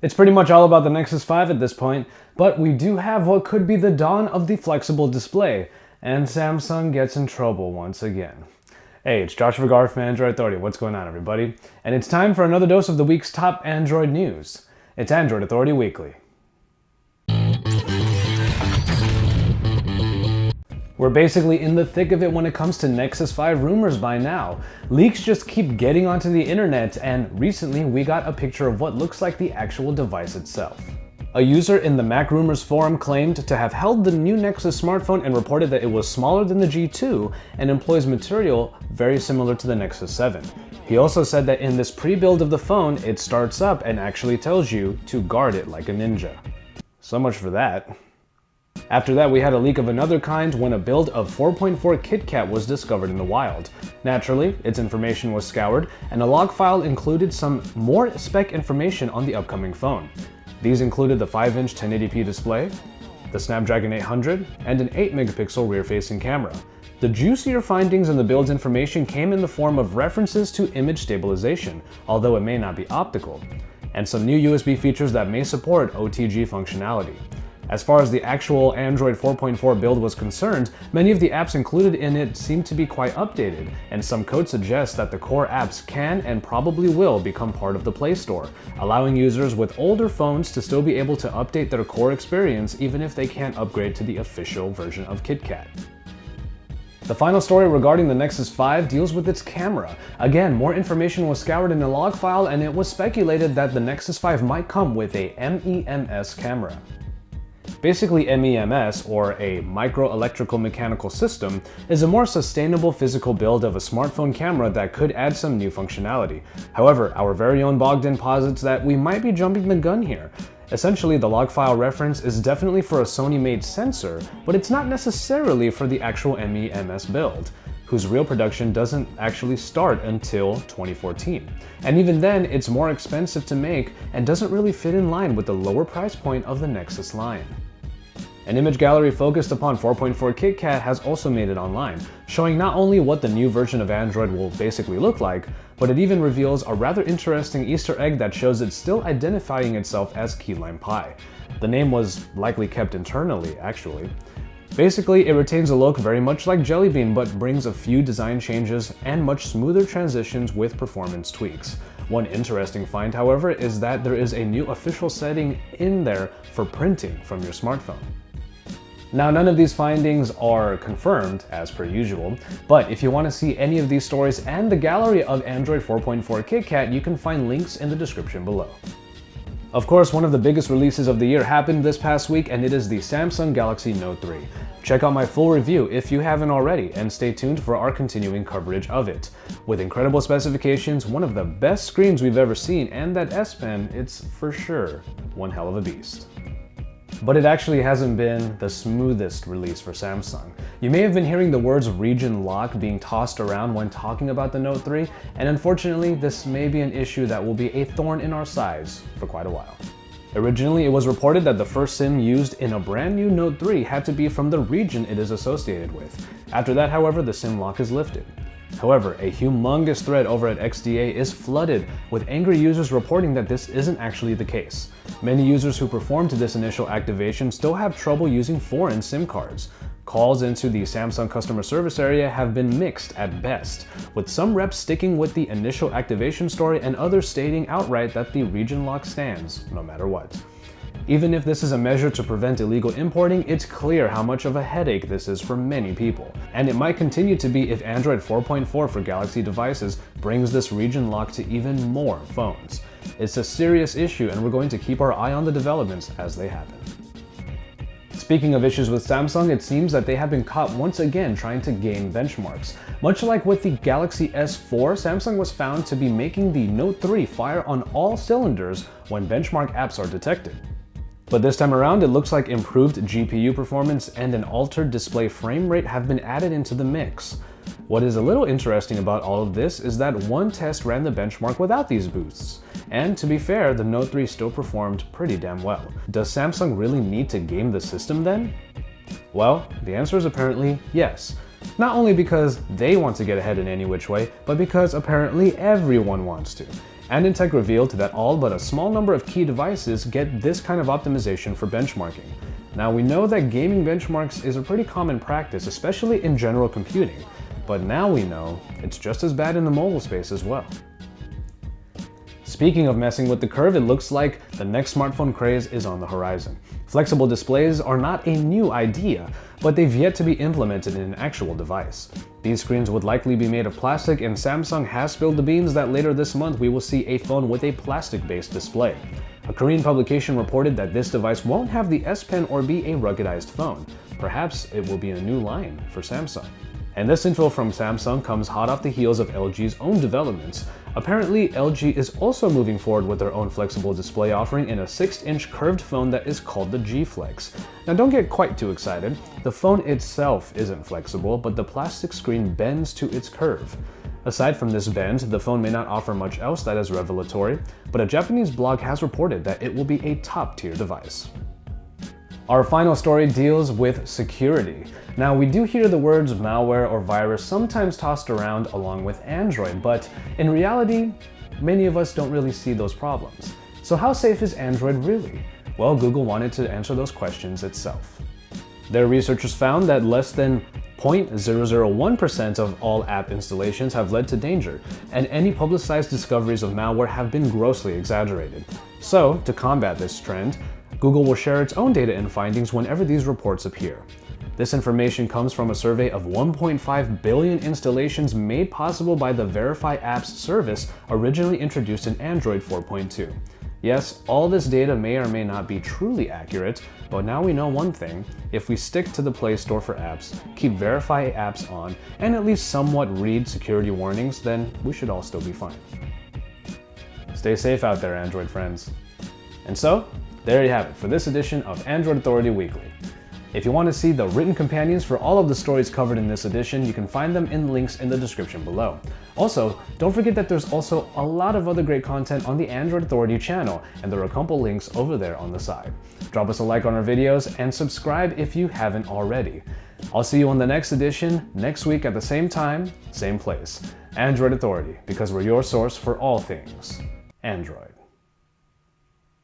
It's pretty much all about the Nexus 5 at this point, but we do have what could be the dawn of the flexible display, and Samsung gets in trouble once again. Hey, it's Josh Vergara from Android Authority. What's going on, everybody? And it's time for another dose of the week's top Android news. It's Android Authority Weekly. We're basically in the thick of it when it comes to Nexus 5 rumors by now. Leaks just keep getting onto the internet, and recently we got a picture of what looks like the actual device itself. A user in the Mac Rumors forum claimed to have held the new Nexus smartphone and reported that it was smaller than the G2 and employs material very similar to the Nexus 7. He also said that in this pre-build of the phone, it starts up and actually tells you to guard it like a ninja. So much for that. After that, we had a leak of another kind when a build of 4.4 KitKat was discovered in the wild. Naturally, its information was scoured, and a log file included some more spec information on the upcoming phone. These included the 5-inch 1080p display, the Snapdragon 800, and an 8-megapixel rear-facing camera. The juicier findings in the build's information came in the form of references to image stabilization, although it may not be optical, and some new USB features that may support OTG functionality. As far as the actual Android 4.4 build was concerned, many of the apps included in it seem to be quite updated, and some code suggests that the core apps can and probably will become part of the Play Store, allowing users with older phones to still be able to update their core experience even if they can't upgrade to the official version of KitKat. The final story regarding the Nexus 5 deals with its camera. Again, more information was scoured in a log file, and it was speculated that the Nexus 5 might come with a MEMS camera. Basically, MEMS, or a micro-electrical mechanical system, is a more sustainable physical build of a smartphone camera that could add some new functionality. However, our very own Bogdan posits that we might be jumping the gun here. Essentially, the log file reference is definitely for a Sony-made sensor, but it's not necessarily for the actual MEMS build, whose real production doesn't actually start until 2014. And even then, it's more expensive to make and doesn't really fit in line with the lower price point of the Nexus line. An image gallery focused upon 4.4 KitKat has also made it online, showing not only what the new version of Android will basically look like, but it even reveals a rather interesting Easter egg that shows it's still identifying itself as Key Lime Pie. The name was likely kept internally, actually. Basically, it retains a look very much like Jelly Bean, but brings a few design changes and much smoother transitions with performance tweaks. One interesting find, however, is that there is a new official setting in there for printing from your smartphone. Now, none of these findings are confirmed, as per usual, but if you want to see any of these stories and the gallery of Android 4.4 KitKat, you can find links in the description below. Of course, one of the biggest releases of the year happened this past week, and it is the Samsung Galaxy Note 3. Check out my full review if you haven't already, and stay tuned for our continuing coverage of it. With incredible specifications, one of the best screens we've ever seen, and that S Pen, it's for sure one hell of a beast. But it actually hasn't been the smoothest release for Samsung. You may have been hearing the words region lock being tossed around when talking about the Note 3, and unfortunately this may be an issue that will be a thorn in our sides for quite a while. Originally, it was reported that the first SIM used in a brand new Note 3 had to be from the region it is associated with. After that, however, the SIM lock is lifted. However, a humongous thread over at XDA is flooded with angry users reporting that this isn't actually the case. Many users who performed this initial activation still have trouble using foreign SIM cards. Calls into the Samsung customer service area have been mixed at best, with some reps sticking with the initial activation story and others stating outright that the region lock stands no matter what. Even if this is a measure to prevent illegal importing, it's clear how much of a headache this is for many people. And it might continue to be if Android 4.4 for Galaxy devices brings this region lock to even more phones. It's a serious issue, and we're going to keep our eye on the developments as they happen. Speaking of issues with Samsung, it seems that they have been caught once again trying to gain benchmarks. Much like with the Galaxy S4, Samsung was found to be making the Note 3 fire on all cylinders when benchmark apps are detected. But this time around, it looks like improved GPU performance and an altered display frame rate have been added into the mix. What is a little interesting about all of this is that one test ran the benchmark without these boosts. And to be fair, the Note 3 still performed pretty damn well. Does Samsung really need to game the system then? Well, the answer is apparently yes. Not only because they want to get ahead in any which way, but because apparently everyone wants to. AnandTech revealed that all but a small number of key devices get this kind of optimization for benchmarking. Now we know that gaming benchmarks is a pretty common practice, especially in general computing, but now we know it's just as bad in the mobile space as well. Speaking of messing with the curve, it looks like the next smartphone craze is on the horizon. Flexible displays are not a new idea, but they've yet to be implemented in an actual device. These screens would likely be made of plastic, and Samsung has spilled the beans that later this month we will see a phone with a plastic-based display. A Korean publication reported that this device won't have the S Pen or be a ruggedized phone. Perhaps it will be a new line for Samsung. And this info from Samsung comes hot off the heels of LG's own developments. Apparently, LG is also moving forward with their own flexible display offering in a 6-inch curved phone that is called the G Flex. Now don't get quite too excited. The phone itself isn't flexible, but the plastic screen bends to its curve. Aside from this bend, the phone may not offer much else that is revelatory, but a Japanese blog has reported that it will be a top-tier device. Our final story deals with security. Now, we do hear the words malware or virus sometimes tossed around along with Android, but in reality, many of us don't really see those problems. So how safe is Android really? Well, Google wanted to answer those questions itself. Their researchers found that less than 0.001% of all app installations have led to danger, and any publicized discoveries of malware have been grossly exaggerated. So, to combat this trend, Google will share its own data and findings whenever these reports appear. This information comes from a survey of 1.5 billion installations made possible by the Verify Apps service originally introduced in Android 4.2. Yes, all this data may or may not be truly accurate, but now we know one thing: if we stick to the Play Store for apps, keep Verify Apps on, and at least somewhat read security warnings, then we should all still be fine. Stay safe out there, Android friends. And so, there you have it for this edition of Android Authority Weekly. If you want to see the written companions for all of the stories covered in this edition, you can find them in links in the description below. Also, don't forget that there's also a lot of other great content on the Android Authority channel, and there are a couple links over there on the side. Drop us a like on our videos and subscribe if you haven't already. I'll see you on the next edition next week at the same time, same place. Android Authority, because we're your source for all things Android.